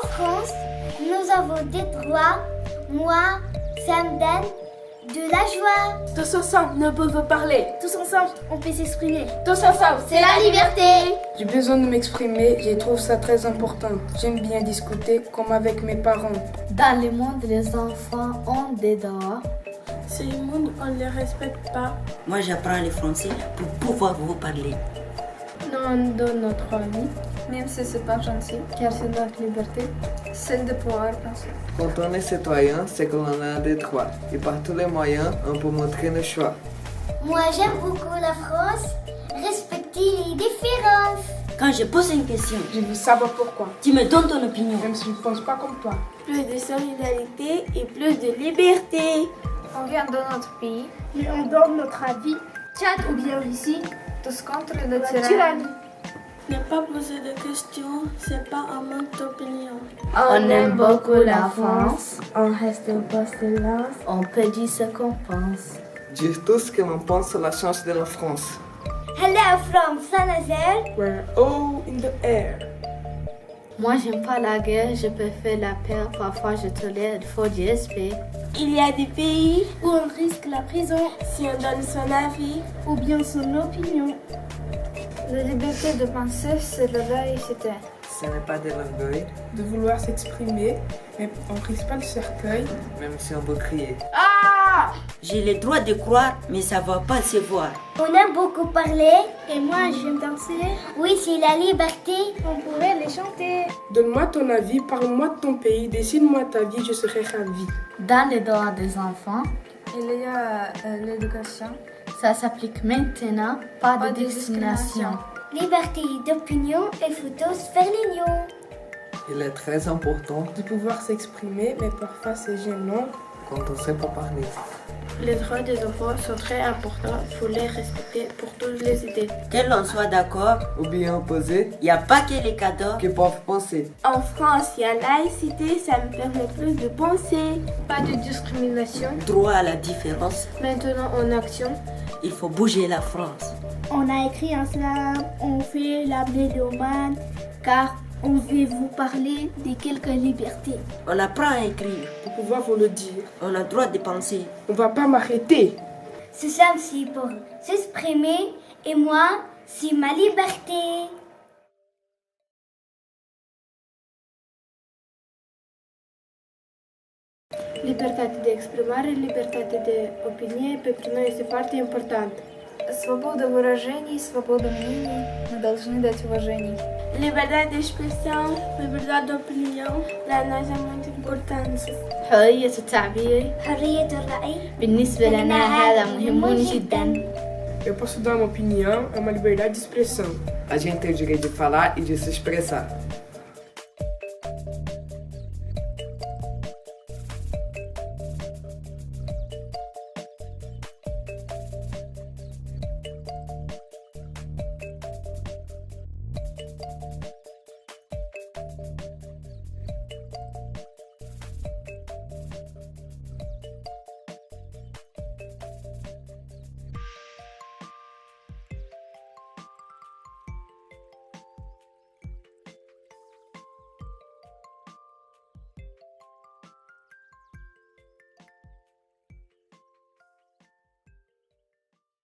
En France, nous avons des droits. Moi, ça me donne de la joie. Tous ensemble, nous pouvons parler. Tous ensemble, on peut s'exprimer. Tous ensemble, C'est la liberté. J'ai besoin de m'exprimer, je trouve ça très important. J'aime bien discuter comme avec mes parents. Dans le monde, les enfants ont des droits. C'est le monde où on ne les respecte pas. Moi, j'apprends le français pour pouvoir vous parler. Nous on donne notre avis. Même si c'est pas gentil, car c'est notre liberté, celle de pouvoir penser. Quand on est citoyen, c'est qu'on a des droits. Et par tous les moyens, on peut montrer nos choix. Moi, j'aime beaucoup la France. Respecter les différences. Quand je pose une question, Je veux savoir pourquoi, tu me donnes ton opinion. même si je ne pense pas comme toi. Plus de solidarité et plus de liberté. On vient de notre pays, Mais on donne notre avis. Tchad Ou bien ici, tous contre le la tyrannie. tyrannie. Ne pas poser de questions, c'est pas un manque d'opinion. On aime beaucoup la France, on reste pas silence, on peut dire ce qu'on pense. Dire tout ce que l'on pense sur la chance de la France. Hello from Saint-Nazaire. We're all in the air. Moi, j'aime pas la guerre, je préfère la paix, parfois je tolère, il faut du respect. Il y a des pays Où on risque la prison. si on donne son avis ou bien son opinion. La liberté de penser, c'est la laïcité. Ce n'est pas de l'orgueil, De vouloir s'exprimer, mais on ne risque pas le cercueil. même si on veut crier. J'ai le droit de croire, mais ça va pas se voir. On aime beaucoup parler. Et moi, j'aime danser. Oui, c'est la liberté. On pourrait les chanter. Donne-moi ton avis, parle-moi de ton pays, dessine-moi ta vie, je serai ravie. Dans les droits des enfants, il y a l'éducation. Ça s'applique maintenant, pas de discrimination. Liberté d'opinion, il faut tous faire l'union. Il est très important De pouvoir s'exprimer, mais parfois c'est gênant. quand on ne sait pas parler. Les droits des enfants sont très importants. Il faut les respecter pour toutes les idées. Que l'on soit d'accord, Ou bien opposé, il n'y a pas que les cadeaux. qui peuvent penser. En France, il y a laïcité, ça me permet plus de penser. Pas de discrimination. Droit à la différence. Maintenant, en action. Il faut bouger la France. On a écrit un slam, on fait la mélomane, car on veut vous parler de quelques libertés. On apprend à écrire. Pour pouvoir vous le dire, On a le droit de penser. on va pas m'arrêter. C'est ça aussi pour s'exprimer. Et moi, c'est ma liberté. Libertate de exprimare, libertate de opinie, pentru noi este foarte important. Свобода выражений, свобода мнений. Мы должны дать уважение. Liberdade de expressão, liberdade de opinião, la noi é muito importante. حرية التعبير حرية الرأي. بالنسبة لنا هذا مهم جدا. Eu posso dar uma opinião, é uma liberdade de expressão. A gente tem o direito de falar e de se expressar.